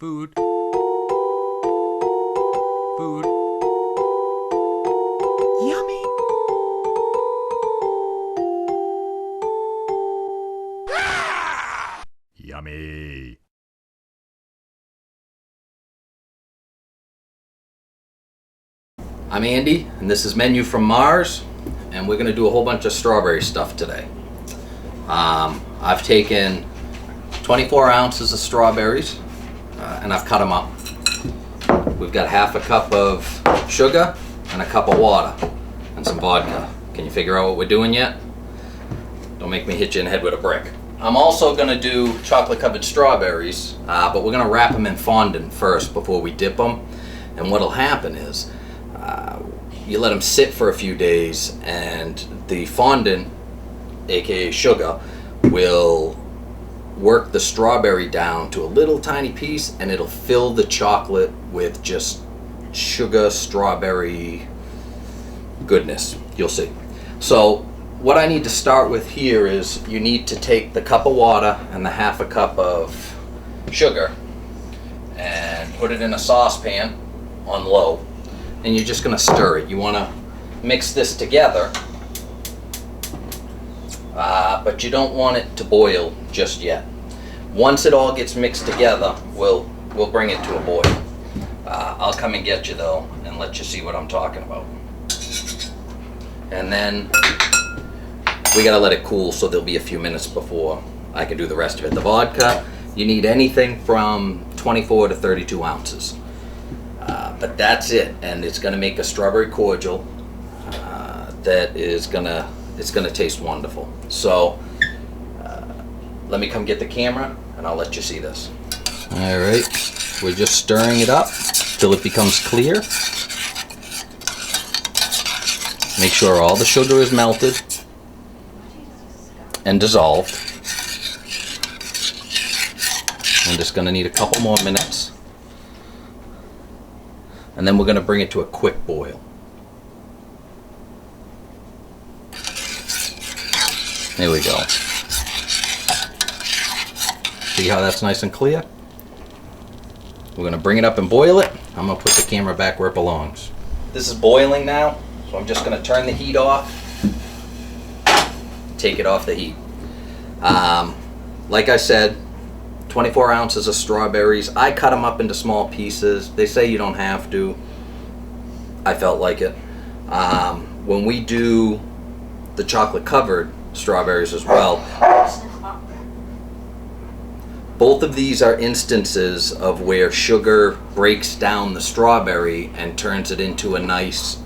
Food. Food. Yummy. Yummy. I'm Andy, and this is Menu from Mars, and we're going to do a whole bunch of strawberry stuff today. I've taken 24 ounces of strawberries, and I've cut them up. We've got half a cup of sugar and a cup of water and some vodka. Can you figure out what we're doing yet? Don't make me hit you in the head with a brick. I'm also going to do chocolate covered strawberries, but we're going to wrap them in fondant first before we dip them. And what'll happen is you let them sit for a few days, and the fondant, aka sugar, will work the strawberry down to a little tiny piece, and it'll fill the chocolate with just sugar strawberry goodness. You'll see. So what I need to start with here is you need to take the cup of water and the half a cup of sugar and put it in a saucepan on low, and you're just going to stir it. You want to mix this together, but you don't want it to boil just yet. Once it all gets mixed together, we'll bring it to a boil. I'll come and get you though and let you see what I'm talking about. And then we gotta let it cool, so there'll be a few minutes before I can do the rest of it. The vodka, you need anything from 24 to 32 ounces. But that's it, and it's gonna make a strawberry cordial that is gonna taste wonderful. So let me come get the camera and I'll let you see this. All right, we're just stirring it up till it becomes clear. Make sure all the sugar is melted and dissolved. I'm just going to need a couple more minutes, and then we're going to bring it to a quick boil. There we go. See how that's nice and clear? We're going to bring it up and boil it. I'm going to put the camera back where it belongs. This is boiling now, so I'm just going to turn the heat off. Take it off the heat. Like I said, 24 ounces of strawberries. I cut them up into small pieces. They say you don't have to. I felt like it. When we do the chocolate covered strawberries as well, both of these are instances of where sugar breaks down the strawberry and turns it into a nice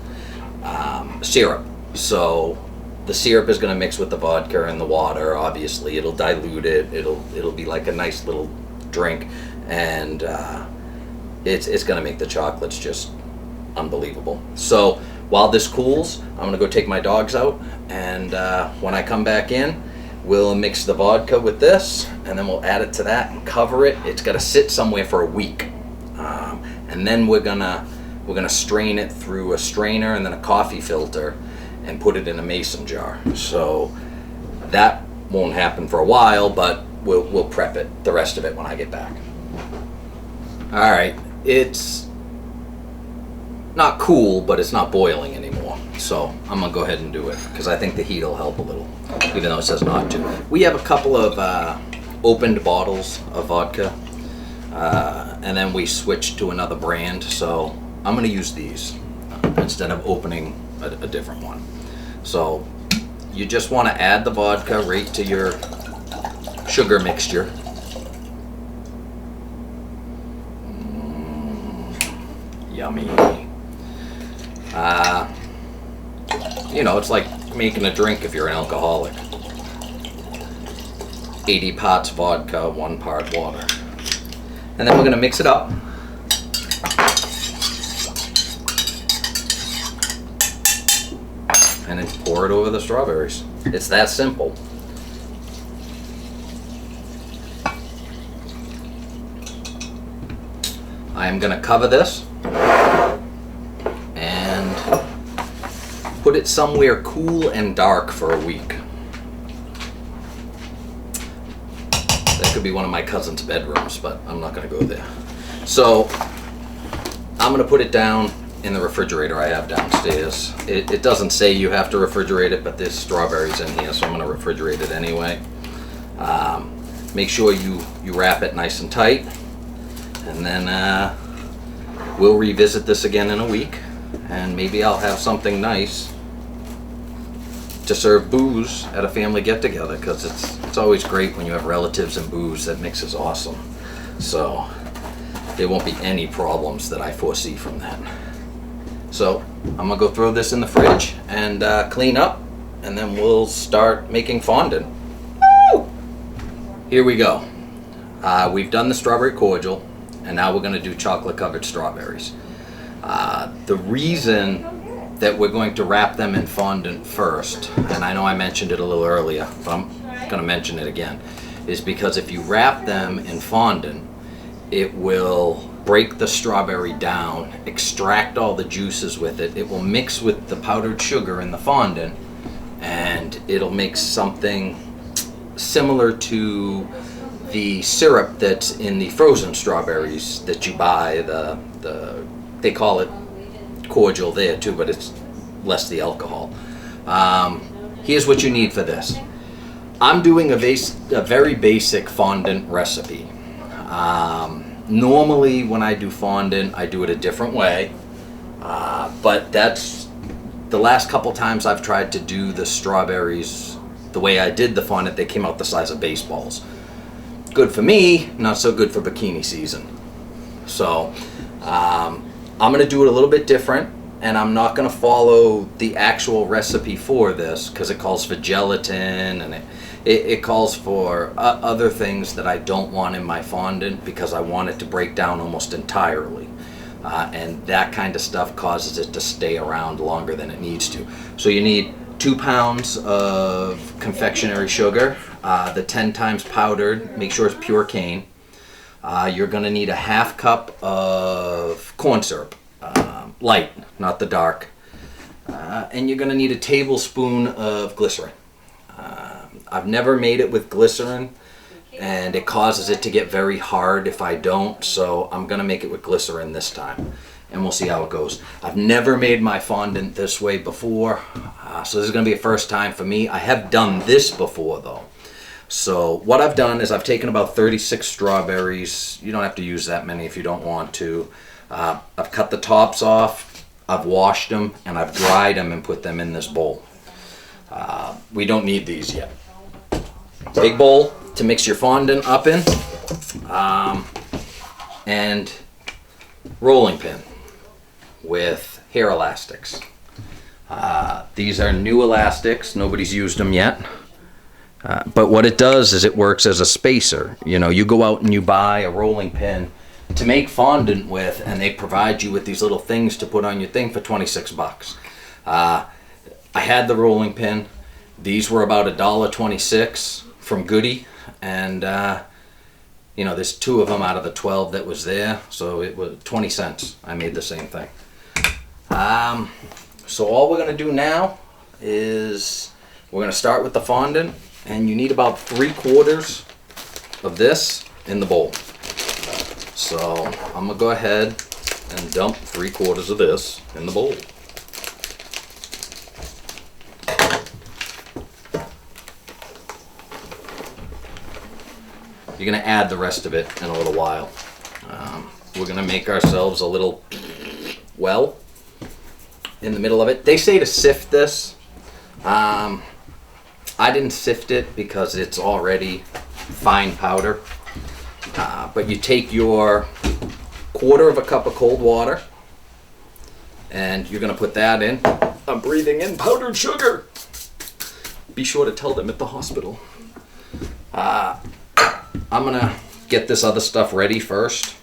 syrup. So the syrup is going to mix with the vodka and the water. Obviously, it'll dilute it. It'll be like a nice little drink, and it's going to make the chocolates just unbelievable. So while this cools, I'm going to go take my dogs out, and when I come back in, we'll mix the vodka with this, and then we'll add it to that and cover it. It's got to sit somewhere for a week, and then we're gonna strain it through a strainer and then a coffee filter and put it in a mason jar. So that won't happen for a while, but we'll prep it, the rest of it, when I get back. All right, it's not cool, but it's not boiling anymore. So I'm gonna go ahead and do it because I think the heat will help a little, even though it says not to. We have a couple of opened bottles of vodka, and then we switched to another brand. So I'm gonna use these instead of opening a different one. So you just want to add the vodka right to your sugar mixture. Yummy. You know, it's like making a drink if you're an alcoholic. 80 parts vodka, 1 part water. And then we're going to mix it up. And then pour it over the strawberries. It's that simple. I am going to cover this and put it somewhere cool and dark for a week. That could be one of my cousin's bedrooms, but I'm not going to go there. So I'm gonna put it down in the refrigerator I have downstairs. It doesn't say you have to refrigerate it, but there's strawberries in here, so I'm gonna refrigerate it anyway. Make sure you wrap it nice and tight, and then we'll revisit this again in a week, and maybe I'll have something nice to serve booze at a family get-together, because it's always great when you have relatives and booze. That mix is awesome. So there won't be any problems that I foresee from that. So I'm gonna go throw this in the fridge and clean up, and then we'll start making fondant. Woo! Here we go. We've done the strawberry cordial, and now we're gonna do chocolate covered strawberries. The reason that we're going to wrap them in fondant first, and I know I mentioned it a little earlier, but I'm going to mention it again, is because if you wrap them in fondant, it will break the strawberry down, extract all the juices with it. It will mix with the powdered sugar in the fondant, and it'll make something similar to the syrup that's in the frozen strawberries that you buy. They call it cordial there too, but it's less the alcohol. Here's what you need for this. I'm doing a very basic fondant recipe. Normally when I do fondant, I do it a different way, but that's the last couple times I've tried to do the strawberries the way I did the fondant. They came out the size of baseballs. Good for me, not so good for bikini season. So I'm going to do it a little bit different, and I'm not going to follow the actual recipe for this because it calls for gelatin, and it calls for other things that I don't want in my fondant because I want it to break down almost entirely. And that kind of stuff causes it to stay around longer than it needs to. So you need 2 pounds of confectionery sugar, the 10 times powdered, make sure it's pure cane. You're going to need a 1/2 cup of corn syrup, light, not the dark. And you're going to need a tablespoon of glycerin. I've never made it with glycerin, and it causes it to get very hard if I don't, so I'm going to make it with glycerin this time, and we'll see how it goes. I've never made my fondant this way before, so this is going to be a first time for me. I have done this before though. So what I've done is I've taken about 36 strawberries. You don't have to use that many if you don't want to. I've cut the tops off, I've washed them, and I've dried them and put them in this bowl. We don't need these yet. Big bowl to mix your fondant up in, and rolling pin with hair elastics. These are new elastics, nobody's used them yet. But what it does is it works as a spacer. You know, you go out and you buy a rolling pin to make fondant with, and they provide you with these little things to put on your thing for 26 bucks. I had the rolling pin. These were about $1.26 from Goody, and you know, there's 2 of them out of the 12 that was there, so it was 20 cents. I made the same thing. So all we're going to do now is we're going to start with the fondant, and you need about 3/4 of this in the bowl. So I'm going to go ahead and dump 3/4 of this in the bowl. You're going to add the rest of it in a little while. We're going to make ourselves a little well in the middle of it. They say to sift this. I didn't sift it because it's already fine powder. But you take your 1/4 cup of cold water, and you're going to put that in. I'm breathing in powdered sugar. Be sure to tell them at the hospital. I'm going to get this other stuff ready first,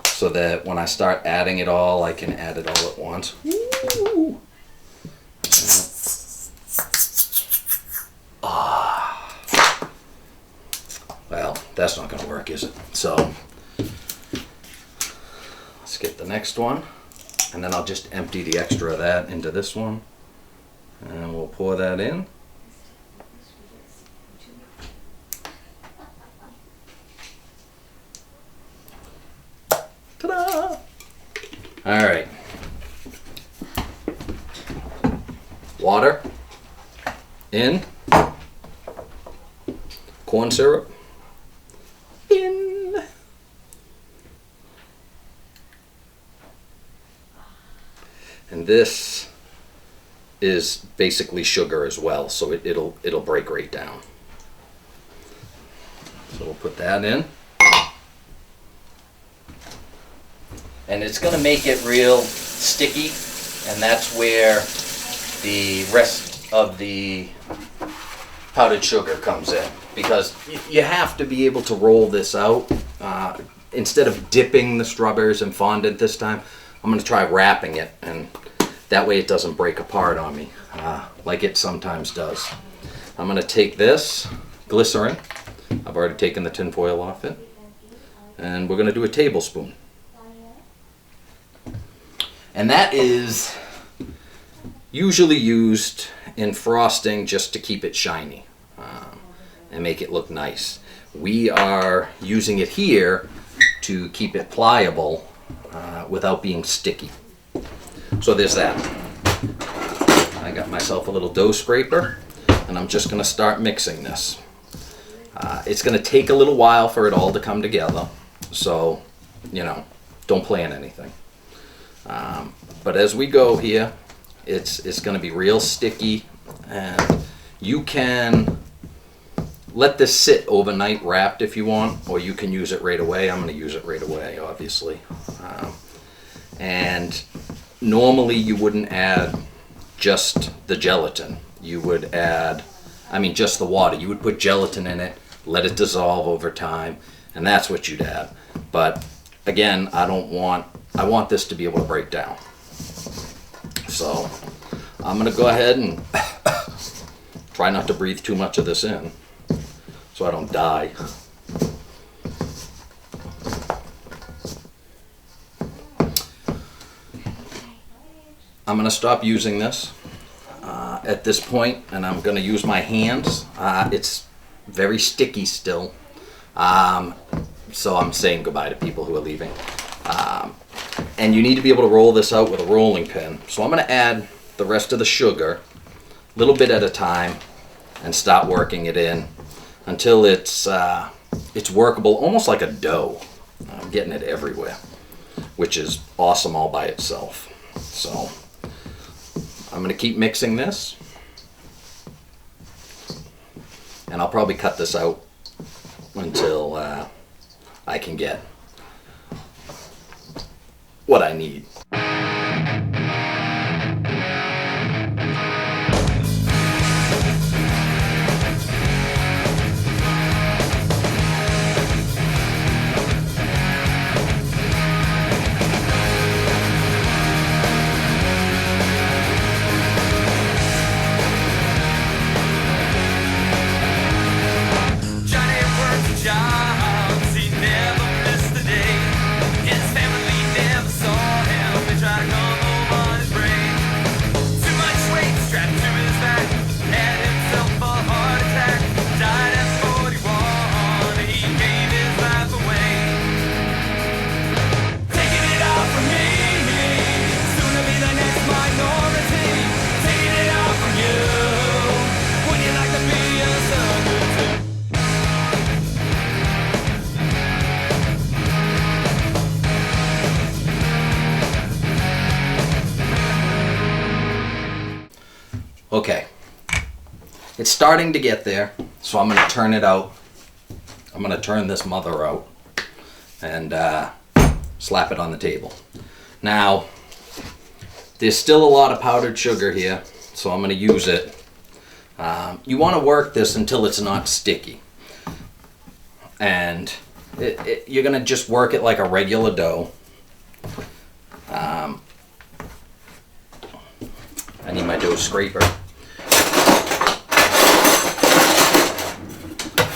so that when I start adding it all, I can add it all at once. Woo! Well, that's not going to work, is it? So let's get the next one, and then I'll just empty the extra of that into this one, and we'll pour that in. Ta-da! All right. Water in. Corn syrup in. And this is basically sugar as well, so it'll break right down. So we'll put that in. And it's going to make it real sticky, and that's where the rest of the powdered sugar comes in, because you have to be able to roll this out. Instead of dipping the strawberries in fondant this time, I'm going to try wrapping it, and that way it doesn't break apart on me like it sometimes does. I'm going to take this glycerin. I've already taken the tin foil off it, and we're going to do a tablespoon. And that is usually used in frosting just to keep it shiny and make it look nice. We are using it here to keep it pliable without being sticky. So there's that. I got myself a little dough scraper, and I'm just going to start mixing this. It's going to take a little while for it all to come together, so, you know, don't plan anything. But as we go here, it's going to be real sticky, and you can let this sit overnight wrapped if you want, or you can use it right away. I'm going to use it right away, obviously. And normally you wouldn't add just the gelatin. You would add, just the water. You would put gelatin in it, let it dissolve over time, and that's what you'd add. But again, I want this to be able to break down. So I'm going to go ahead and try not to breathe too much of this in so I don't die. I'm going to stop using this at this point, and I'm going to use my hands. It's very sticky still, so I'm saying goodbye to people who are leaving. And you need to be able to roll this out with a rolling pin. So I'm going to add the rest of the sugar, a little bit at a time, and start working it in until it's workable, almost like a dough. I'm getting it everywhere, which is awesome all by itself. So I'm going to keep mixing this, and I'll probably cut this out until I can get what I need. Okay, it's starting to get there, so I'm going to turn it out. I'm going to turn this mother out and slap it on the table. Now, there's still a lot of powdered sugar here, so I'm going to use it. You want to work this until it's not sticky. And you're going to just work it like a regular dough. I need my dough scraper,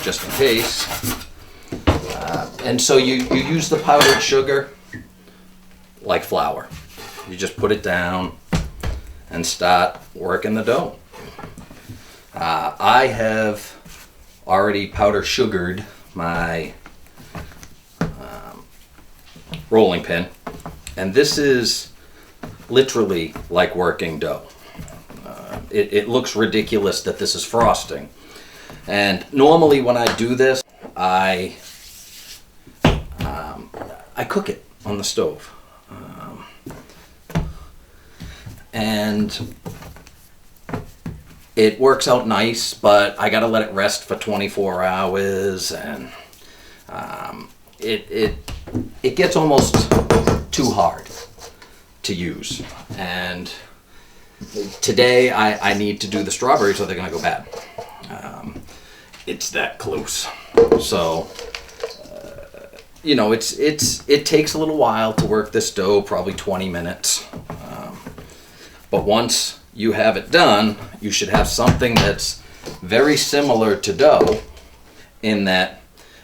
just in case. And so you use the powdered sugar like flour. You just put it down and start working the dough. I have already powder sugared my rolling pin, and this is literally like working dough. It looks ridiculous that this is frosting, and normally when I do this, I cook it on the stove, and it works out nice, but I gotta let it rest for 24 hours, and it gets almost too hard to use. And today I need to do the strawberries or they're gonna go bad. It's that close. So you know, it takes a little while to work this dough, probably 20 minutes. But once you have it done, you should have something that's very similar to dough in that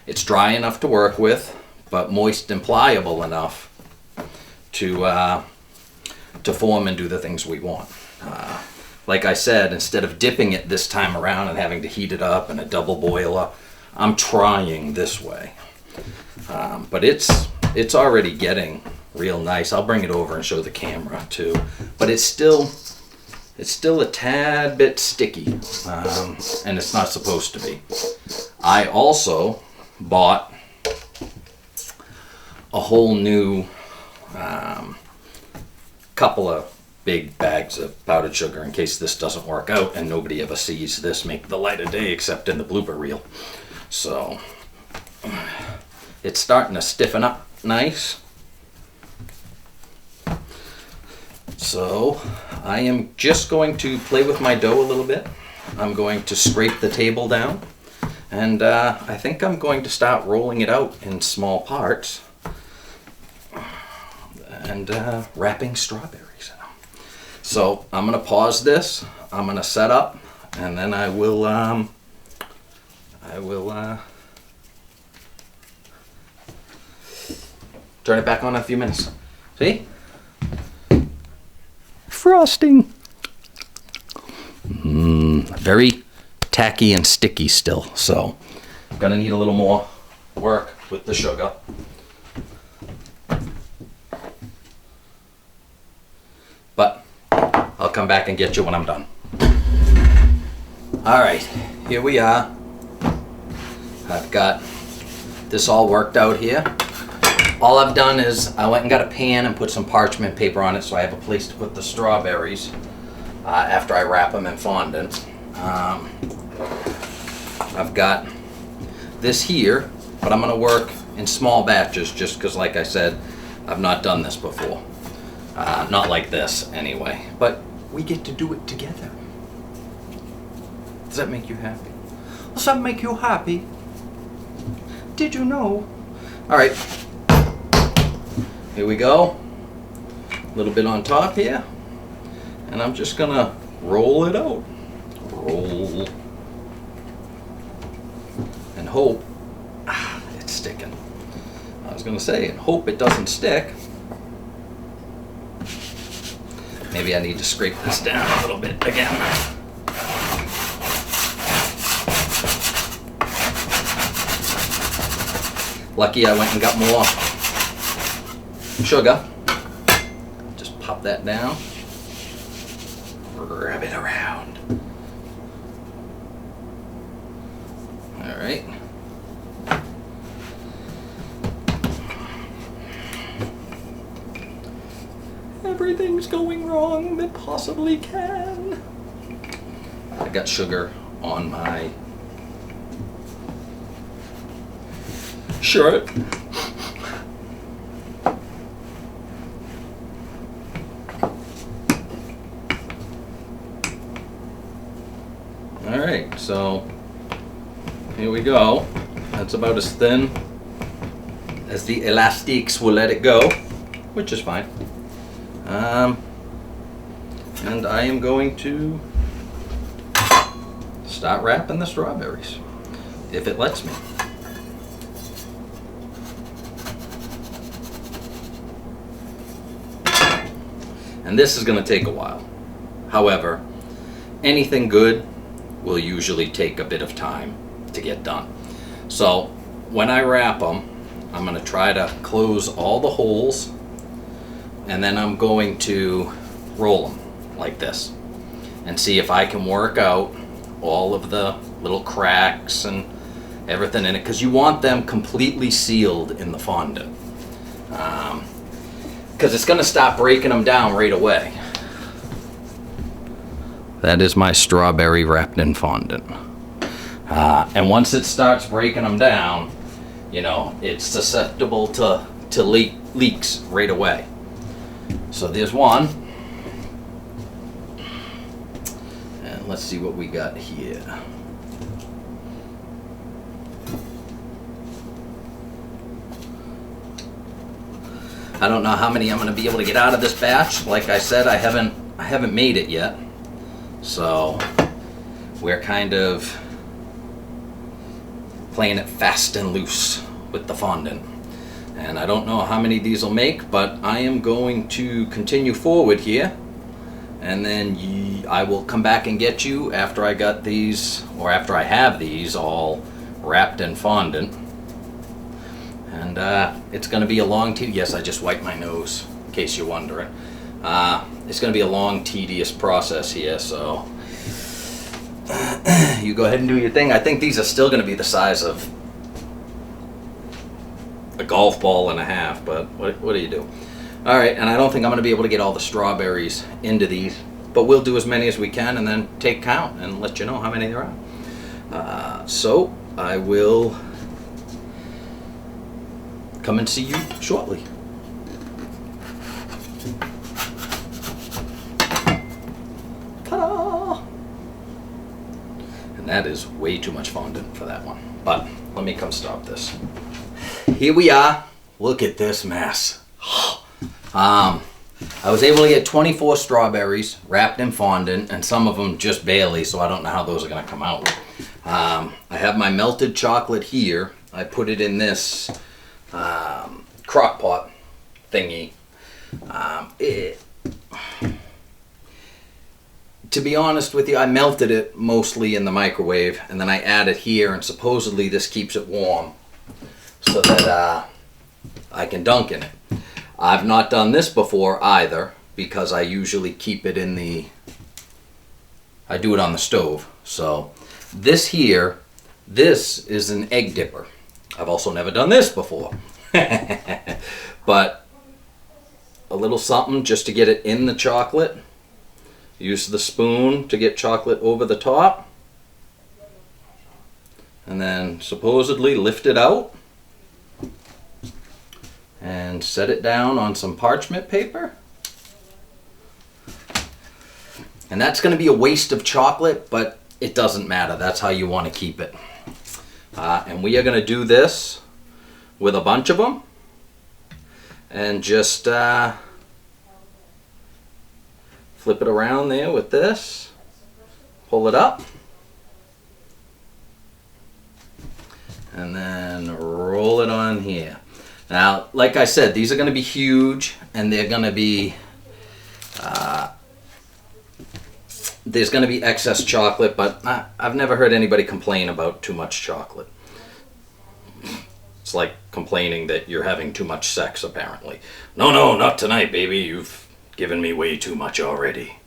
it's dry enough to work with, but moist and pliable enough to form and do the things we want. Like I said, instead of dipping it this time around and having to heat it up in a double boiler, I'm trying this way. But it's already getting real nice. I'll bring it over and show the camera too. But it's still a tad bit sticky, and it's not supposed to be. I also bought a whole new couple of big bags of powdered sugar in case this doesn't work out and nobody ever sees this make the light of day except in the blooper reel. So it's starting to stiffen up nice. So I am just going to play with my dough a little bit. I'm going to scrape the table down, and I think I'm going to start rolling it out in small parts and wrapping strawberries in them. So I'm going to pause this, I'm going to set up, and then I will turn it back on in a few minutes. See? Frosting. Very tacky and sticky still, so I'm gonna need a little more work with the sugar. But I'll come back and get you when I'm done. All right, here we are. I've got this all worked out here. All I've done is I went and got a pan and put some parchment paper on it so I have a place to put the strawberries after I wrap them in fondant. I've got this here, but I'm going to work in small batches just because, like I said, I've not done this before. Not like this anyway, but we get to do it together. Does that make you happy? Does that make you happy? Did you know? All right. Here we go, a little bit on top here, and I'm just gonna roll it out. Roll. And hope, it's sticking. I was gonna say, and hope it doesn't stick. Maybe I need to scrape this down a little bit again. Lucky I went and got more sugar. Just pop that down, rub it around. All right. Everything's going wrong that possibly can. I got sugar on my shirt. Alright, so here we go. That's about as thin as the elastiques will let it go, which is fine. And I am going to start wrapping the strawberries, if it lets me. And this is going to take a while. However, anything good will usually take a bit of time to get done. So when I wrap them, I'm going to try to close all the holes, and then I'm going to roll them like this and see if I can work out all of the little cracks and everything in it, because you want them completely sealed in the fondant, because it's going to stop breaking them down right away. That is my strawberry wrapped in fondant. And once it starts breaking them down, you know, it's susceptible to leaks right away. So there's one. And let's see what we got here. I don't know how many I'm going to be able to get out of this batch. Like I said, I haven't made it yet. So we're kind of playing it fast and loose with the fondant. And I don't know how many of these will make, but I am going to continue forward here. And then I will come back and get you after I got these, or after I have these all wrapped in fondant. And it's going to be a long, yes, I just wiped my nose, in case you're wondering. It's going to be a long, tedious process here, so you go ahead and do your thing. I think these are still going to be the size of a golf ball and a half, but what do you do? All right, and I don't think I'm going to be able to get all the strawberries into these, but we'll do as many as we can and then take count and let you know how many there are. So I will come and see you shortly. Ta-da! And that is way too much fondant for that one. But let me come stop this. Here we are. Look at this mess. I was able to get 24 strawberries wrapped in fondant, and some of them just barely, so I don't know how those are going to come out. I have my melted chocolate here. I put it in this crock pot thingy. To be honest with you, I melted it mostly in the microwave, and then I add it here, and supposedly this keeps it warm so that I can dunk in it. I've not done this before either, because I usually keep it in I do it on the stove. So this here, this is an egg dipper. I've also never done this before. But a little something just to get it in the chocolate. Use the spoon to get chocolate over the top. And then supposedly lift it out. And set it down on some parchment paper. And that's going to be a waste of chocolate, but it doesn't matter. That's how you want to keep it. And we are going to do this with a bunch of them. And just flip it around there with this. Pull it up. And then roll it on here. Now, like I said, these are going to be huge, and they're going to be, there's going to be excess chocolate, but I've never heard anybody complain about too much chocolate. It's like complaining that you're having too much sex, apparently. No, not tonight, baby. You've given me way too much already.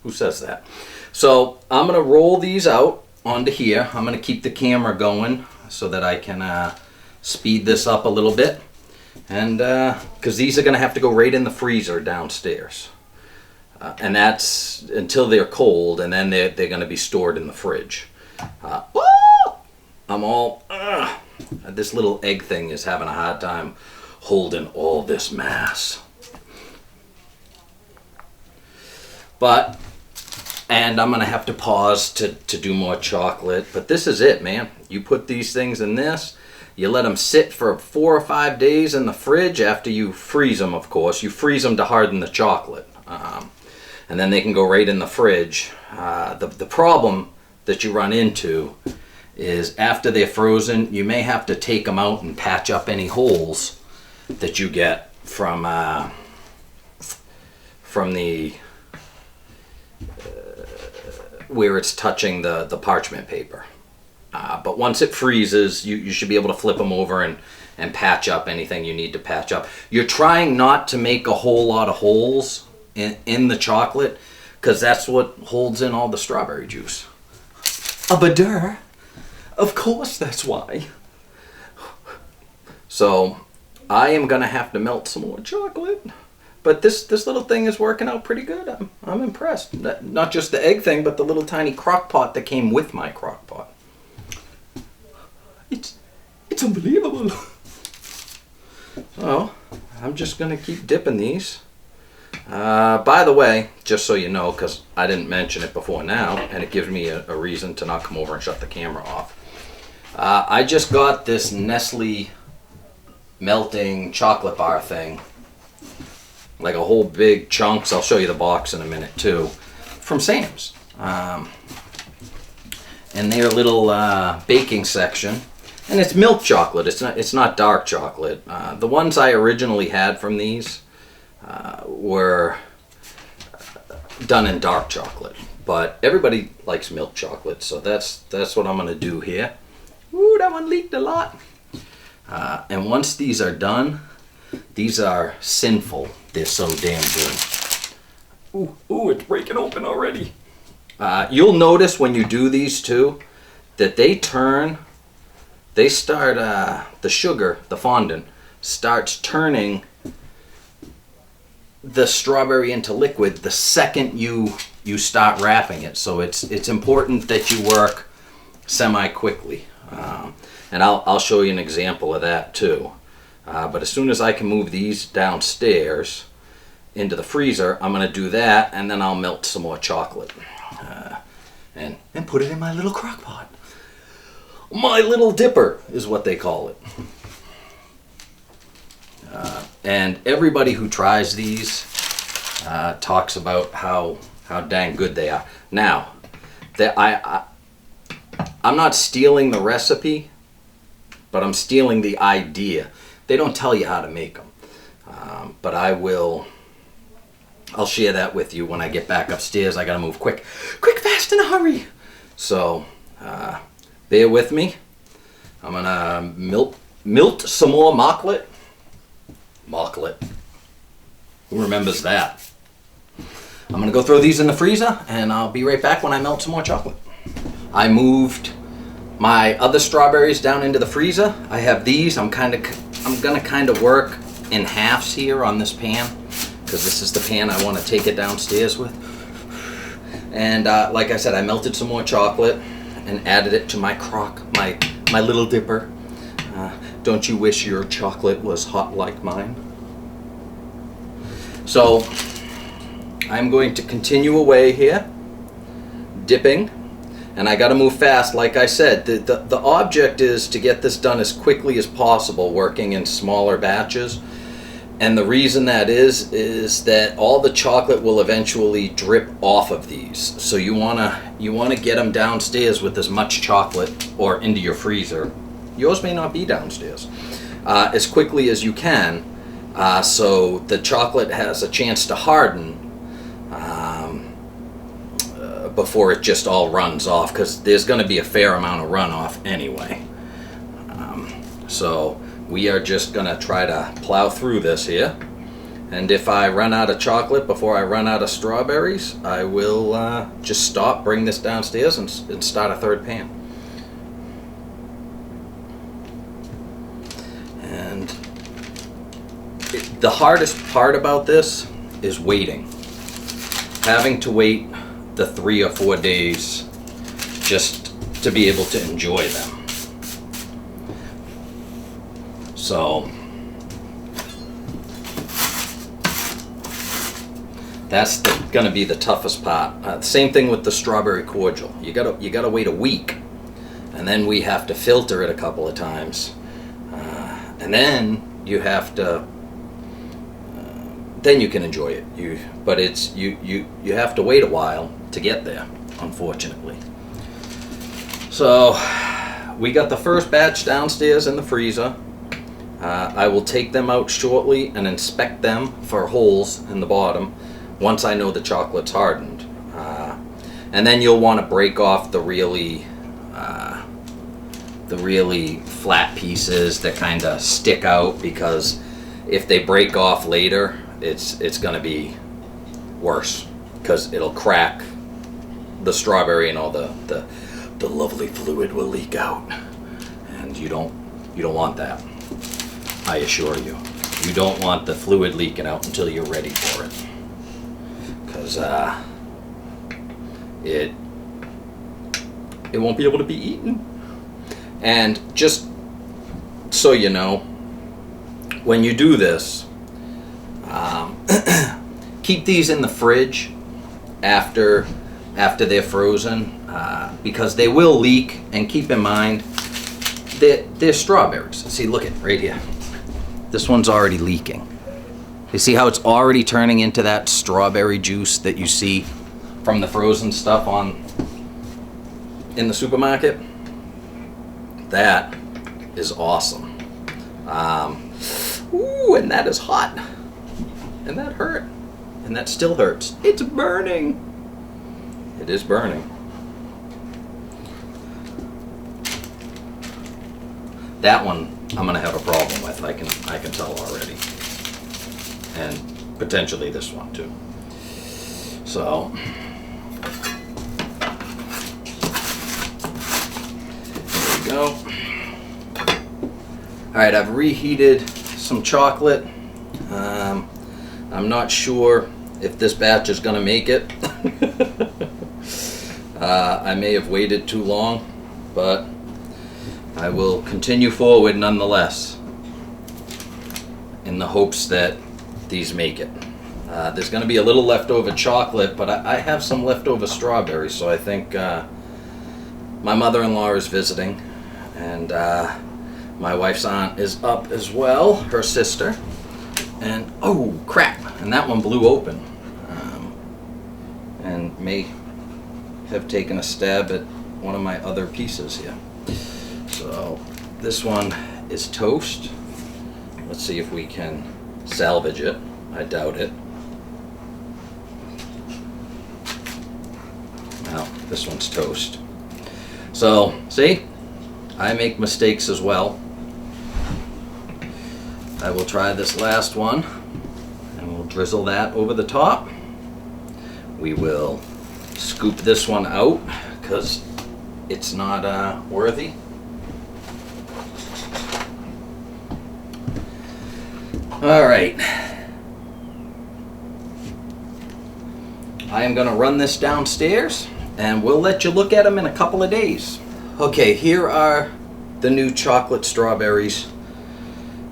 Who says that? So I'm going to roll these out onto here. I'm going to keep the camera going so that I can speed this up a little bit. And because these are going to have to go right in the freezer downstairs. And that's until they're cold, and then they're going to be stored in the fridge. I'm all... this little egg thing is having a hard time holding all this mass. But, and I'm going to have to pause to do more chocolate. But this is it, man. You put these things in this. You let them sit for 4 or 5 days in the fridge after you freeze them, of course. You freeze them to harden the chocolate. And then they can go right in the fridge. The problem that you run into is after they're frozen, you may have to take them out and patch up any holes that you get from the where it's touching the parchment paper. But once it freezes, you should be able to flip them over and patch up anything you need to patch up. You're trying not to make a whole lot of holes in the chocolate, because that's what holds in all the strawberry juice. Abadeur. Of course, that's why. So I am gonna have to melt some more chocolate. But this little thing is working out pretty good. I'm impressed. Not just the egg thing, but the little tiny crock pot that came with my crock pot. It's unbelievable. So I'm just gonna keep dipping these. By the way, just so you know, because I didn't mention it before now, and it gives me a reason to not come over and shut the camera off. I just got this Nestle melting chocolate bar thing. Like a whole big chunks. I'll show you the box in a minute too, from Sam's, and their little baking section, and it's milk chocolate. It's not dark chocolate. The ones I originally had from these were done in dark chocolate, but everybody likes milk chocolate, so that's what I'm gonna do here. Ooh, that one leaked a lot. And once these are done, these are sinful. They're so damn good. Ooh, it's breaking open already. You'll notice when you do these too, that they start, the sugar, the fondant, starts turning the strawberry into liquid the second you start wrapping it. So it's important that you work semi-quickly. And I'll show you an example of that too. But as soon as I can move these downstairs into the freezer, I'm going to do that, and then I'll melt some more chocolate and put it in my little crock pot. My little dipper is what they call it. And everybody who tries these talks about how dang good they are. Now, I'm not stealing the recipe, but I'm stealing the idea. They don't tell you how to make them, but I'll share that with you when I get back upstairs. I gotta move quick, fast, in a hurry. So bear with me. I'm gonna melt some more mocklet. Who remembers that? I'm gonna go throw these in the freezer, and I'll be right back when I melt some more chocolate. I moved my other strawberries down into the freezer. I have these. I'm gonna kind of work in halves here on this pan, because this is the pan I want to take it downstairs with. And like I said, I melted some more chocolate and added it to my crock, my little dipper. Don't you wish your chocolate was hot like mine? So I'm going to continue away here, dipping. And I got to move fast. Like I said, the object is to get this done as quickly as possible, working in smaller batches. And the reason that is that all the chocolate will eventually drip off of these. So you wanna get them downstairs with as much chocolate, or into your freezer. Yours may not be downstairs. As quickly as you can, so the chocolate has a chance to harden before it just all runs off, because there's going to be a fair amount of runoff anyway. So we are just going to try to plow through this here, and if I run out of chocolate before I run out of strawberries, I will just stop, bring this downstairs, and start a third pan. And the hardest part about this is waiting. Having to wait the 3 or 4 days just to be able to enjoy them. So that's gonna be the toughest part. Same thing with the strawberry cordial. You gotta wait a week, and then we have to filter it a couple of times, and then you have to. Then you can enjoy it. You have to wait a while to get there, unfortunately. So we got the first batch downstairs in the freezer. I will take them out shortly and inspect them for holes in the bottom once I know the chocolate's hardened. And then you'll want to break off the really the really flat pieces that kind of stick out, because if they break off later, it's going to be worse, because it'll crack the strawberry and all the lovely fluid will leak out, and you don't want that. I assure you, you don't want the fluid leaking out until you're ready for it, because it won't be able to be eaten. And just so you know, when you do this, keep these in the fridge after they're frozen, because they will leak. And keep in mind that they're strawberries. See, look at right here. This one's already leaking. You see how it's already turning into that strawberry juice that you see from the frozen stuff in the supermarket? That is awesome. Ooh, and that is hot. And that hurt. And that still hurts. It's burning. It is burning. That one I'm gonna have a problem with. I can tell already. And potentially this one too. So there we go. Alright, I've reheated some chocolate. I'm not sure if this batch is gonna make it. I may have waited too long, but I will continue forward nonetheless, in the hopes that these make it. There's going to be a little leftover chocolate, but I have some leftover strawberries, so I think my mother-in-law is visiting, and my wife's aunt is up as well, her sister, and oh crap, and that one blew open, and may have taken a stab at one of my other pieces here. So this one is toast. Let's see if we can salvage it. I doubt it. Well, this one's toast. So, see? I make mistakes as well. I will try this last one, and we'll drizzle that over the top. We will scoop this one out because it's not worthy. All right. I am going to run this downstairs, and we'll let you look at them in a couple of days. Okay, here are the new chocolate strawberries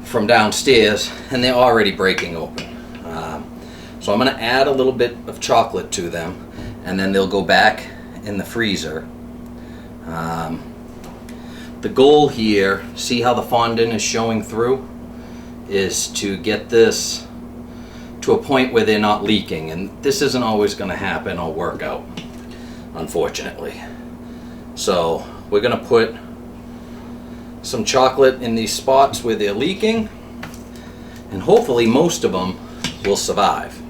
from downstairs, and they're already breaking open. So I'm going to add a little bit of chocolate to them, and then they'll go back in the freezer. The goal here, see how the fondant is showing through, is to get this to a point where they're not leaking, and this isn't always going to happen or work out, unfortunately. So we're going to put some chocolate in these spots where they're leaking, and hopefully most of them will survive.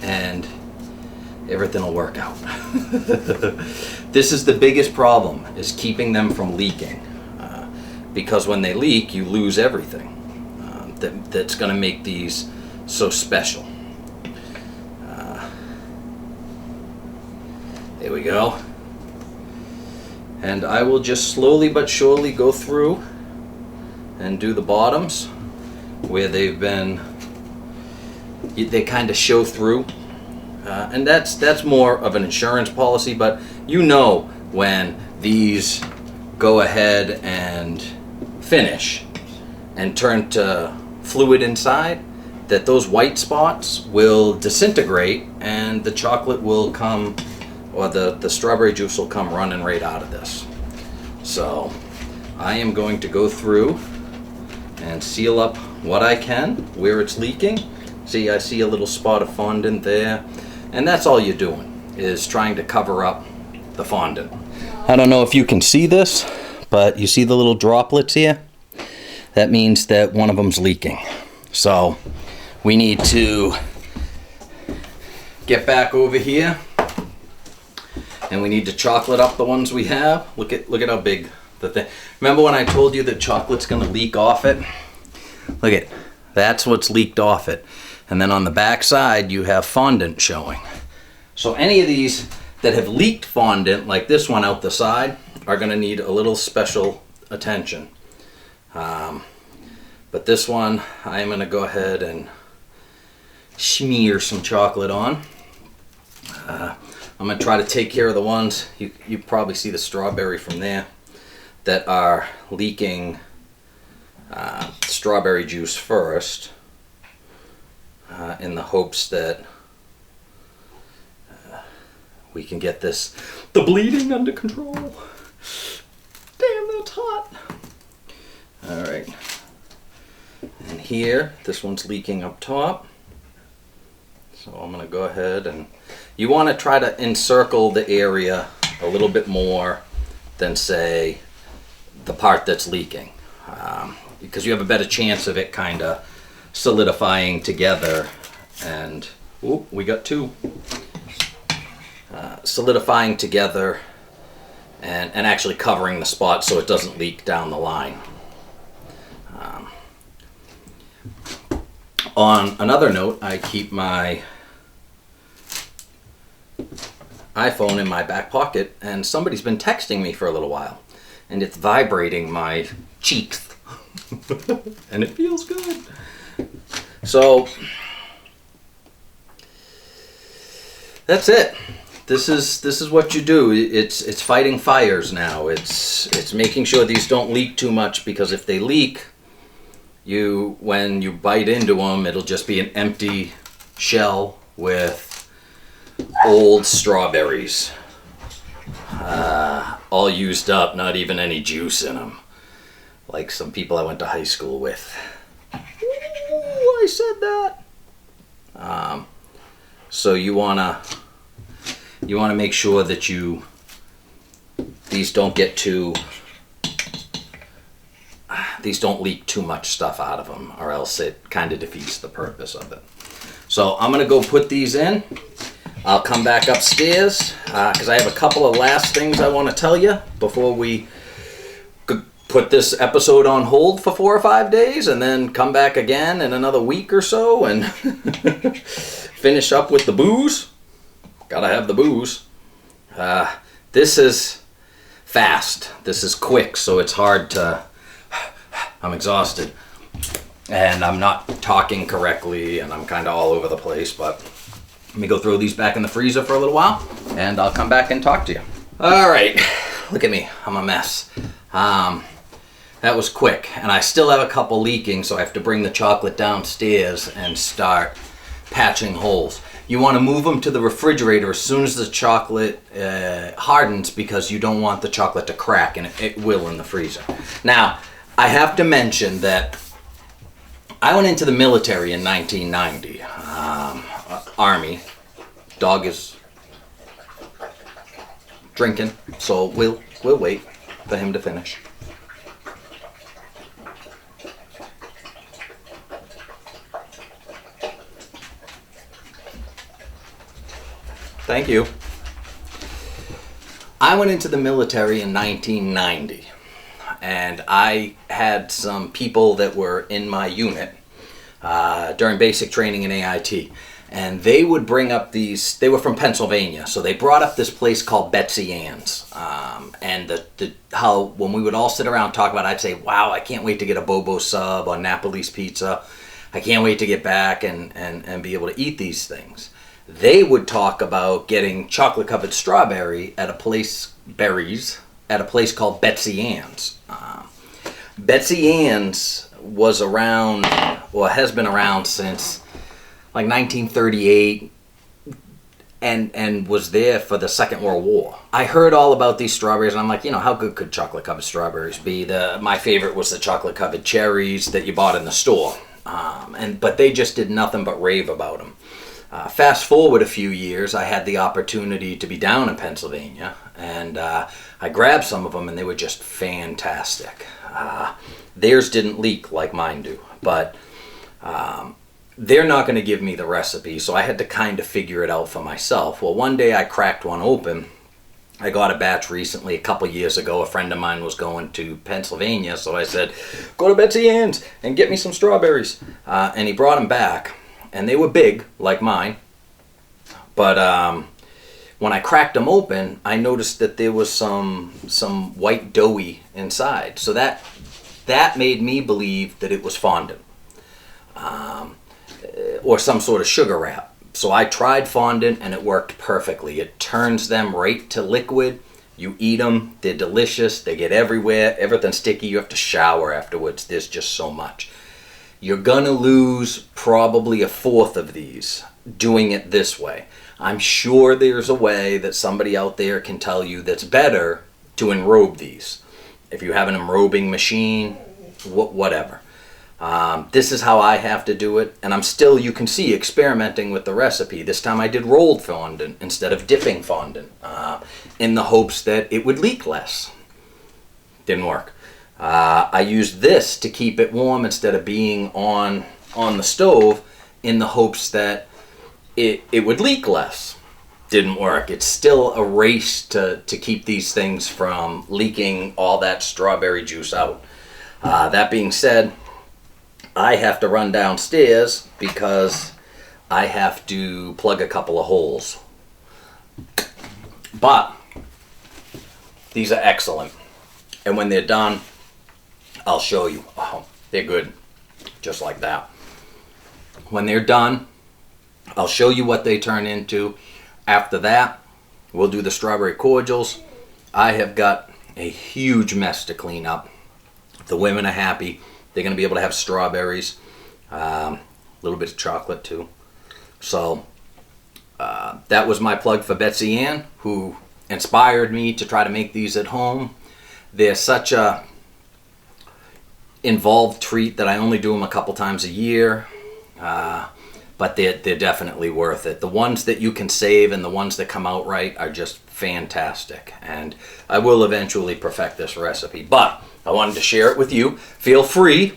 And everything will work out. This is the biggest problem, is keeping them from leaking, because when they leak you lose everything that's going to make these so special. There we go. And I will just slowly but surely go through and do the bottoms where they kind of show through, and that's more of an insurance policy, but you know when these go ahead and finish and turn to fluid inside, that those white spots will disintegrate and the chocolate will come, or the strawberry juice will come running right out of this. So I am going to go through and seal up what I can where it's leaking. See, I see a little spot of fondant there, and that's all you're doing, is trying to cover up the fondant. I don't know if you can see this, but you see the little droplets here? That means that one of them's leaking. So we need to get back over here And we need to chocolate up the ones we have. Look at how big the thing. Remember when I told you that chocolate's gonna leak off it? Look at, that's what's leaked off it. And then on the back side, you have fondant showing. So any of these that have leaked fondant, like this one out the side, are gonna need a little special attention. But this one, I'm gonna go ahead and smear some chocolate on. I'm gonna try to take care of the ones, you probably see the strawberry from there, that are leaking strawberry juice first, in the hopes that we can get the bleeding under control. Damn, that's hot. All right. And here, this one's leaking up top. So I'm gonna go ahead and, you wanna try to encircle the area a little bit more than say the part that's leaking. Because you have a better chance of it kind of solidifying together and, ooh, we got two. Solidifying together and actually covering the spot so it doesn't leak down the line. On another note, I keep my iPhone in my back pocket, and somebody's been texting me for a little while, and it's vibrating my cheeks, and it feels good. So that's it. This is what you do. It's fighting fires now. It's making sure these don't leak too much, because if they leak, when you bite into them, it'll just be an empty shell with old strawberries, all used up, not even any juice in them, like some people I went to high school with. Ooh, I said that. So you wanna make sure that these don't leak too much stuff out of them, or else it kind of defeats the purpose of it. So I'm gonna go put these in. I'll come back upstairs because I have a couple of last things I want to tell you before we put this episode on hold for 4 or 5 days, and then come back again in another week or so and finish up with the booze. Gotta have the booze. This is fast. This is quick, so it's hard to... I'm exhausted. And I'm not talking correctly, and I'm kind of all over the place, but let me go throw these back in the freezer for a little while, and I'll come back and talk to you. All right, look at me. I'm a mess. That was quick, and I still have a couple leaking, so I have to bring the chocolate downstairs and start patching holes. You want to move them to the refrigerator as soon as the chocolate hardens, because you don't want the chocolate to crack, and it will in the freezer. Now, I have to mention that I went into the military in 1990. Army. Dog is drinking, so we'll wait for him to finish. Thank you. I went into the military in 1990, and I had some people that were in my unit during basic training in AIT, and they would bring up these, they were from Pennsylvania, so they brought up this place called Betsy Ann's, and how when we would all sit around and talk about it, I'd say, wow, I can't wait to get a Bobo sub or Napoli's pizza. I can't wait to get back and be able to eat these things. They would talk about getting chocolate covered strawberry at a place, berries, at a place called Betsy Ann's. Betsy Ann's was around, or has been around since like 1938, and was there for the Second World War. I heard all about these strawberries, and I'm like, how good could chocolate covered strawberries be? My favorite was the chocolate covered cherries that you bought in the store, but they just did nothing but rave about them. Fast forward a few years, I had the opportunity to be down in Pennsylvania, and I grabbed some of them, and they were just fantastic. Theirs didn't leak like mine do, but they're not going to give me the recipe, so I had to kind of figure it out for myself. Well, one day I cracked one open, I got a batch recently, a couple years ago. A friend of mine was going to Pennsylvania, so I said, go to Betsy Ann's and get me some strawberries. And he brought them back, and they were big, like mine. But when I cracked them open, I noticed that there was some white doughy inside. So that made me believe that it was fondant, or some sort of sugar wrap. So I tried fondant and it worked perfectly. It turns them right to liquid. You eat them, they're delicious, they get everywhere, everything's sticky, you have to shower afterwards. There's just so much. You're gonna lose probably a fourth of these doing it this way. I'm sure there's a way that somebody out there can tell you that's better to enrobe these. If you have an enrobing machine, whatever. This is how I have to do it, and I'm still, you can see, experimenting with the recipe. This time I did rolled fondant instead of dipping fondant, in the hopes that it would leak less. Didn't work. I used this to keep it warm instead of being on the stove, in the hopes that it would leak less. Didn't work. It's still a race to keep these things from leaking all that strawberry juice out. That being said, I have to run downstairs because I have to plug a couple of holes. But these are excellent. And when they're done, I'll show you. Oh, they're good. Just like that. When they're done, I'll show you what they turn into. After that, we'll do the strawberry cordials. I have got a huge mess to clean up. The women are happy. They're going to be able to have strawberries, a little bit of chocolate too. So that was my plug for Betsy Ann, who inspired me to try to make these at home. They're such a involved treat that I only do them a couple times a year, but they're definitely worth it. The ones that you can save and the ones that come out right are just fantastic, and I will eventually perfect this recipe, but I wanted to share it with you. Feel free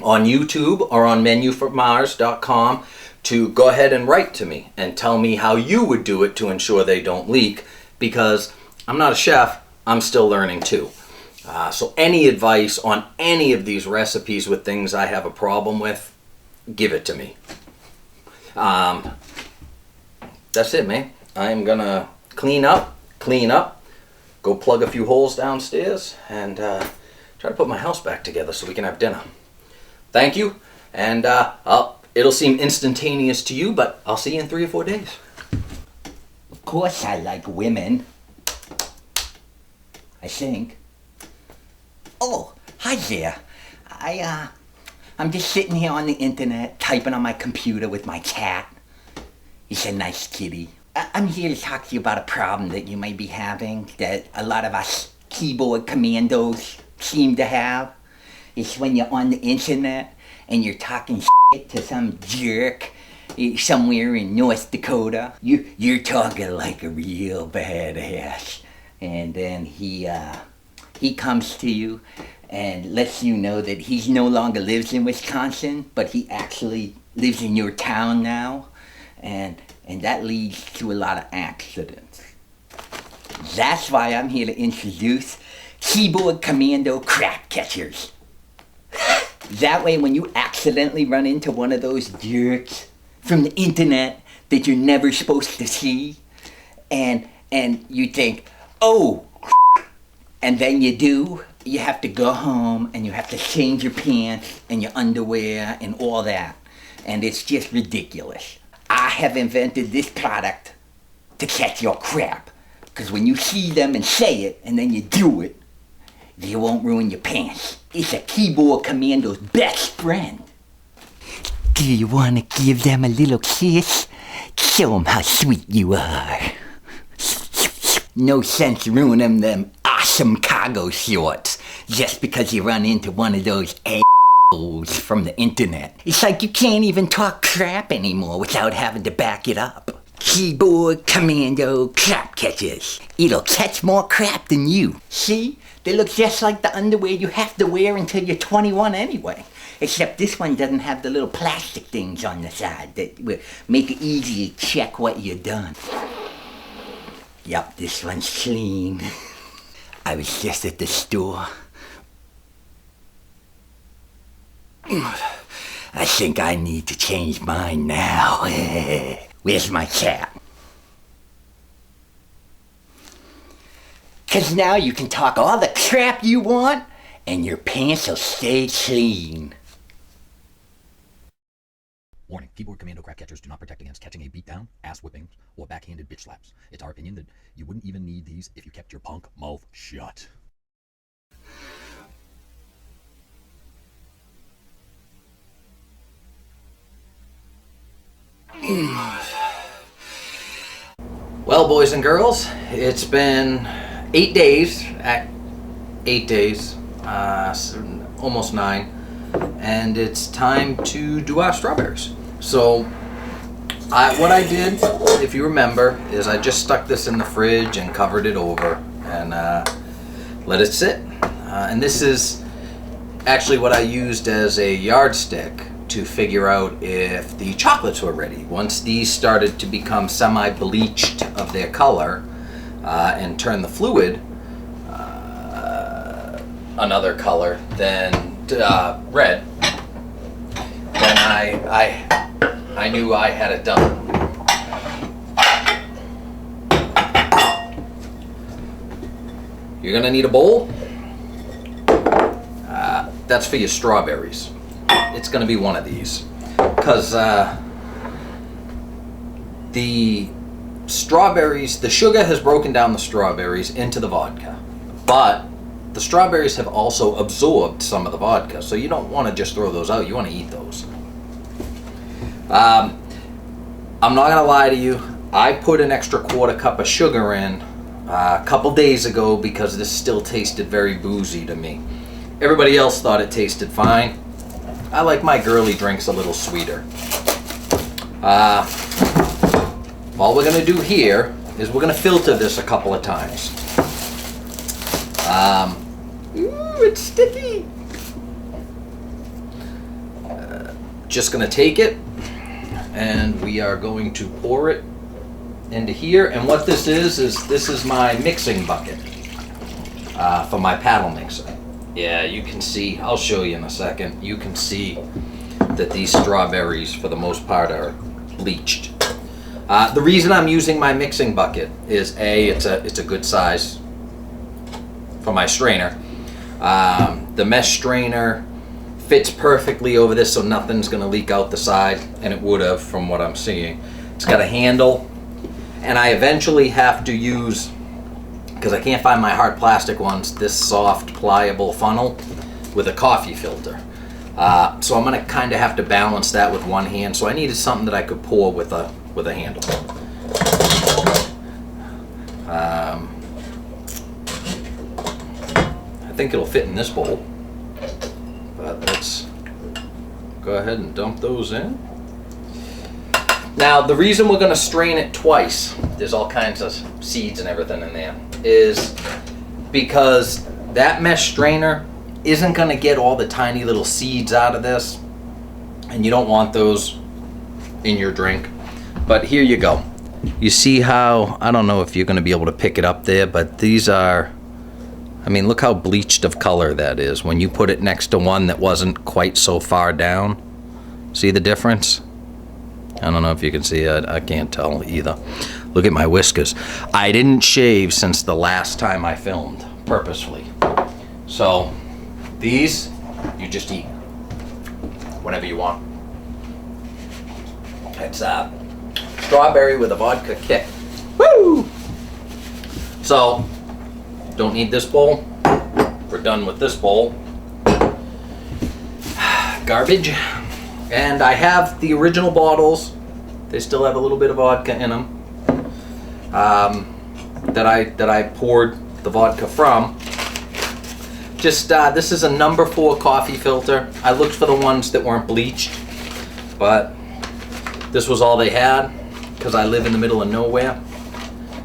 on YouTube or on menuformars.com to go ahead and write to me and tell me how you would do it to ensure they don't leak, because I'm not a chef, I'm still learning too. So any advice on any of these recipes with things I have a problem with, give it to me. That's it, man. I'm gonna clean up, go plug a few holes downstairs, and try to put my house back together so we can have dinner. Thank you, and it'll seem instantaneous to you, but I'll see you in 3 or 4 days. Of course I like women. I think. Oh, hi there. I'm just sitting here on the internet, typing on my computer with my cat. He's a nice kitty. I'm here to talk to you about a problem that you may be having, that a lot of us keyboard commandos seem to have. It's when you're on the internet and you're talking shit to some jerk somewhere in North Dakota. You're talking like a real badass. And then he comes to you and lets you know that he no longer lives in Wisconsin, but he actually lives in your town now. And that leads to a lot of accidents. That's why I'm here to introduce keyboard commando crap catchers. That way when you accidentally run into one of those jerks from the internet that you're never supposed to see, and you think, oh, and then you do, you have to go home and you have to change your pants and your underwear and all that. And it's just ridiculous. I have invented this product to catch your crap. Because when you see them and say it, and then you do it, you won't ruin your pants. It's a keyboard commando's best friend. Do you want to give them a little kiss? Show them how sweet you are. No sense ruining them awesome cargo shorts just because you run into one of those assholes from the internet. It's like you can't even talk crap anymore without having to back it up. Keyboard commando crap catchers. It'll catch more crap than you. See? They look just like the underwear you have to wear until you're 21 anyway. Except this one doesn't have the little plastic things on the side that will make it easy to check what you've done. Yup, this one's clean. I was just at the store. I think I need to change mine now. Where's my cat? 'Cause now you can talk all the crap you want, and your pants will stay clean. Warning, keyboard commando crack catchers do not protect against catching a beatdown, ass whipping, or backhanded bitch slaps. It's our opinion that you wouldn't even need these if you kept your punk mouth shut. Well, boys and girls, it's been 8 days, almost 9, and it's time to do our strawberries. So what I did, if you remember, is I just stuck this in the fridge and covered it over and let it sit. And this is actually what I used as a yardstick to figure out if the chocolates were ready. Once these started to become semi-bleached of their color and turn the fluid another color than red, then I knew I had it done. You're gonna need a bowl. That's for your strawberries. It's gonna be one of these, because the strawberries, the sugar has broken down the strawberries into the vodka, but the strawberries have also absorbed some of the vodka, so you don't want to just throw those out, you want to eat those. I'm not gonna lie to you, I put an extra quarter cup of sugar in a couple days ago because this still tasted very boozy to me. Everybody else thought it tasted fine. I like my girly drinks a little sweeter. All we're gonna do here is we're gonna filter this a couple of times. Ooh, it's sticky. Just gonna take it and we are going to pour it into here. And what this is my mixing bucket for my paddle mixer. Yeah, you can see, I'll show you in a second, you can see that these strawberries for the most part are bleached. The reason I'm using my mixing bucket is it's a good size for my strainer. The mesh strainer fits perfectly over this, so nothing's gonna leak out the side, and it would have from what I'm seeing. It's got a handle, and I eventually have to use, because I can't find my hard plastic ones, this soft pliable funnel with a coffee filter. So I'm gonna kind of have to balance that with one hand, so I needed something that I could pour with a handle. I think it'll fit in this bowl, but let's go ahead and dump those in. Now, the reason we're going to strain it twice, there's all kinds of seeds and everything in there, is because that mesh strainer isn't going to get all the tiny little seeds out of this, and you don't want those in your drink. But here you go. You see how, I don't know if you're going to be able to pick it up there, but these are, I mean, look how bleached of color that is when you put it next to one that wasn't quite so far down. See the difference? I don't know if you can see it. I can't tell either. Look at my whiskers. I didn't shave since the last time I filmed, purposefully. So, these, you just eat whenever you want. It's strawberry with a vodka kick. Woo! So, don't need this bowl. We're done with this bowl. Garbage. And I have the original bottles. They still have a little bit of vodka in them. That I poured the vodka from. Just this is a number 4 coffee filter. I looked for the ones that weren't bleached, but this was all they had because I live in the middle of nowhere.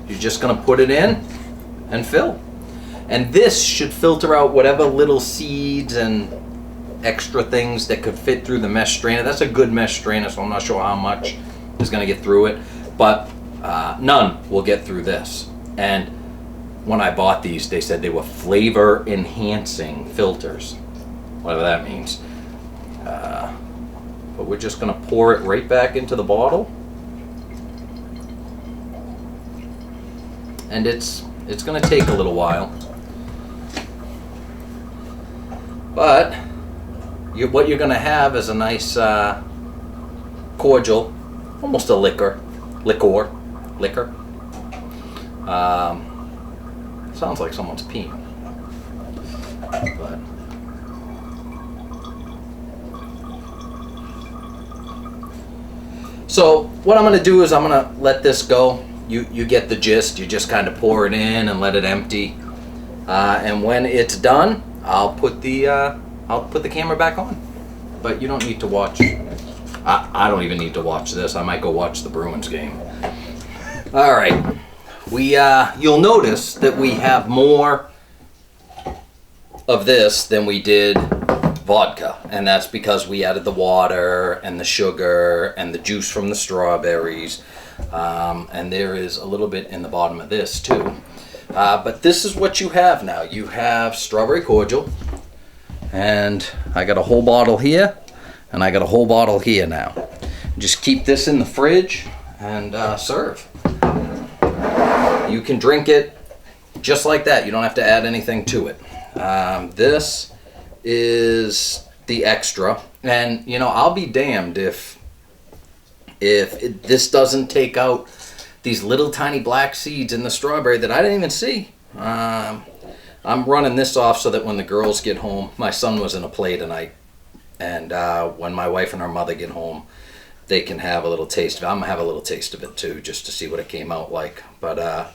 You're just gonna put it in and fill. And this should filter out whatever little seeds and extra things that could fit through the mesh strainer. That's a good mesh strainer, so I'm not sure how much is going to get through it, but none will get through this. And when I bought these, they said they were flavor enhancing filters, whatever that means. But we're just gonna pour it right back into the bottle. And it's gonna take a little while. But what you're gonna have is a nice cordial, almost a liquor. Sounds like someone's peeing. But so what I'm gonna do is I'm gonna let this go. You get the gist. You just kind of pour it in and let it empty. And when it's done, I'll put the camera back on. But you don't need to watch. I don't even need to watch this. I might go watch the Bruins game. All right. You'll notice that we have more of this than we did vodka, and that's because we added the water and the sugar and the juice from the strawberries, and there is a little bit in the bottom of this too. But this is what you have now. You have strawberry cordial, and I got a whole bottle here, and I got a whole bottle here now. Just keep this in the fridge and serve. You can drink it just like that. You don't have to add anything to it. This is the extra, and you know, I'll be damned if this doesn't take out these little tiny black seeds in the strawberry that I didn't even see. I'm running this off so that when the girls get home, my son was in a play tonight, and when my wife and her mother get home, they can have a little taste of it. I'm gonna have a little taste of it too, just to see what it came out like. But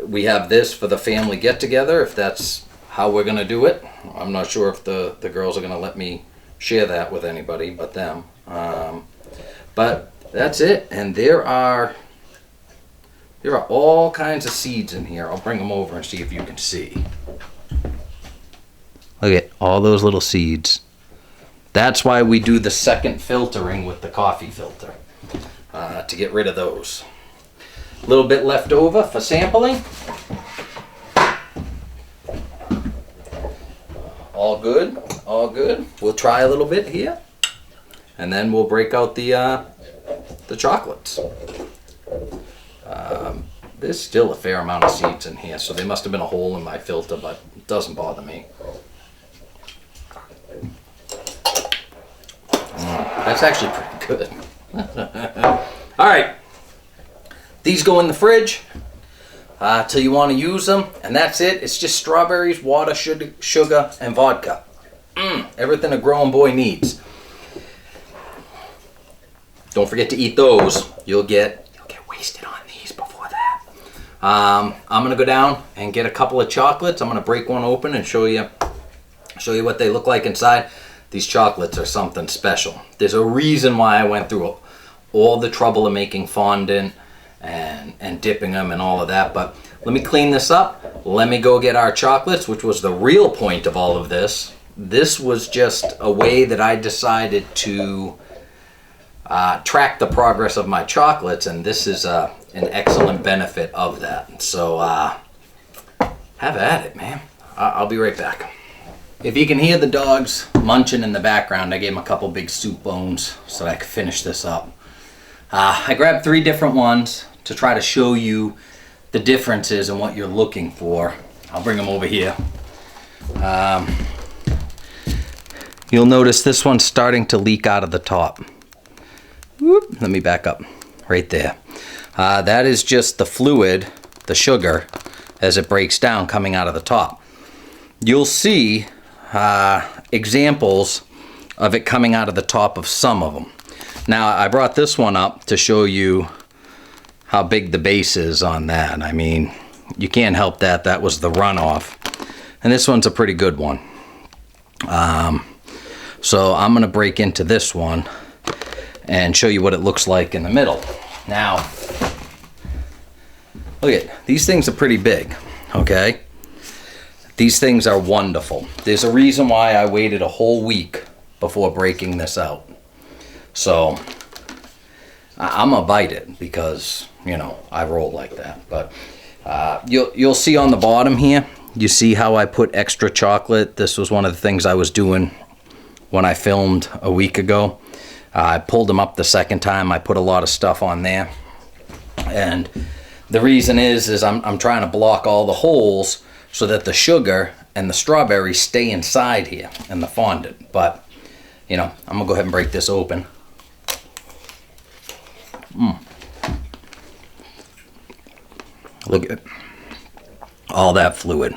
we have this for the family get together, if that's how we're gonna do it. I'm not sure if the girls are gonna let me share that with anybody but them. But that's it, and there are all kinds of seeds in here. I'll bring them over and see if you can see. Look at all those little seeds. That's why we do the second filtering with the coffee filter, to get rid of those. A little bit left over for sampling. All good, all good. We'll try a little bit here, and then we'll break out the chocolates. There's still a fair amount of seeds in here, so there must have been a hole in my filter, but it doesn't bother me. That's actually pretty good. All right, these go in the fridge till you want to use them, and that's it. It's just strawberries, water, sugar, and vodka. Everything a growing boy needs. Don't forget to eat those. You'll get wasted on these before that. I'm gonna go down and get a couple of chocolates. I'm gonna break one open and show you what they look like inside. These chocolates are something special. There's a reason why I went through all the trouble of making fondant and dipping them and all of that. But let me clean this up. Let me go get our chocolates, which was the real point of all of this. This was just a way that I decided to track the progress of my chocolates, and this is an excellent benefit of that. So have at it, man. I'll be right back. If you can hear the dogs munching in the background, I gave them a couple big soup bones so that I could finish this up. I grabbed 3 different ones to try to show you the differences in what you're looking for. I'll bring them over here. You'll notice this one's starting to leak out of the top. Whoop, let me back up. Right there. That is just the fluid, the sugar, as it breaks down coming out of the top. You'll see examples of it coming out of the top of some of them. Now, I brought this one up to show you how big the base is on that. I mean, you can't help that. That was the runoff. And this one's a pretty good one. So I'm going to break into this one and show you what it looks like in the middle. Now, look at these things are pretty big, okay? These things are wonderful. There's a reason why I waited a whole week before breaking this out. So I'm gonna bite it because, you know, I roll like that. But You'll see on the bottom here, you see how I put extra chocolate. This was one of the things I was doing when I filmed a week ago. I pulled them up the second time. I put a lot of stuff on there. And the reason is I'm trying to block all the holes so that the sugar and the strawberries stay inside here in the fondant. But, you know, I'm gonna go ahead and break this open. Look at all that fluid.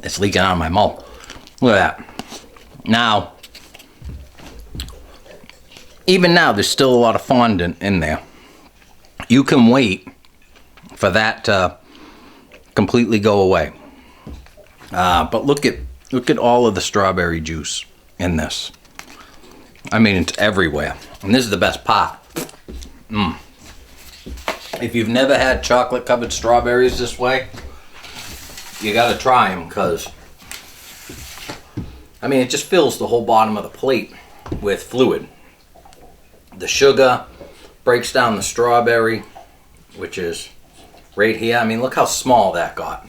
It's leaking out of my mouth. Look at that. Now, even now, there's still a lot of fondant in there. You can wait for that to completely go away. But look at all of the strawberry juice in this. I mean, it's everywhere. And this is the best part. If you've never had chocolate covered strawberries this way, you gotta try them, because I mean, it just fills the whole bottom of the plate with fluid. The sugar breaks down the strawberry, which is right here. I mean, look how small that got.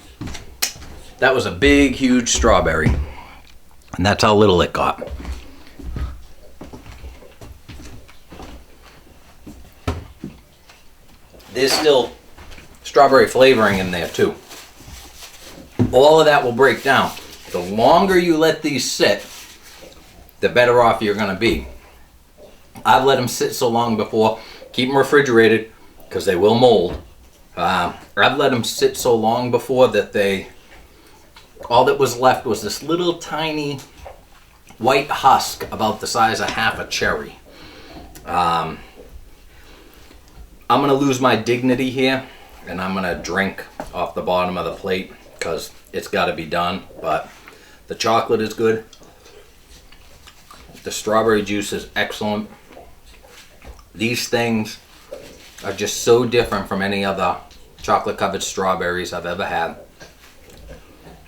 That was a big, huge strawberry, and that's how little it got. There's still strawberry flavoring in there too. All of that will break down. The longer you let these sit, the better off you're gonna be. I've let them sit so long before. Keep them refrigerated, because they will mold. I've let them sit so long before that all that was left was this little tiny white husk about the size of half a cherry. I'm gonna lose my dignity here, and I'm gonna drink off the bottom of the plate, because it's got to be done. But the chocolate is good. The strawberry juice is excellent. These things are just so different from any other chocolate covered strawberries I've ever had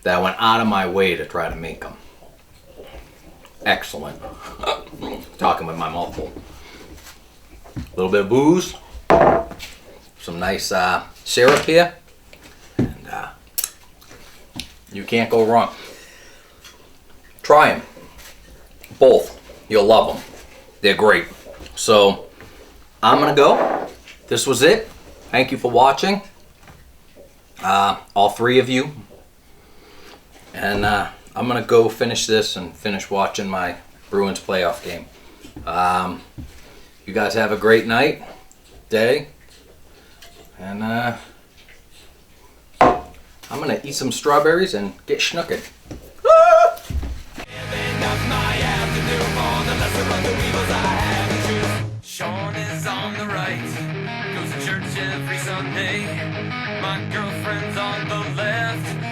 that I went out of my way to try to make them. Excellent. Talking with my mouth full. A little bit of booze. Some nice syrup here. And you can't go wrong. Try them. Both. You'll love them. They're great. So, I'm going to go. This was it. Thank you for watching. All three of you. And I'm going to go finish this and finish watching my Bruins playoff game. You guys have a great night, day. And I'm going to eat some strawberries and get schnookered. Sean is on the right, goes to church every Sunday. My girlfriend's on the left.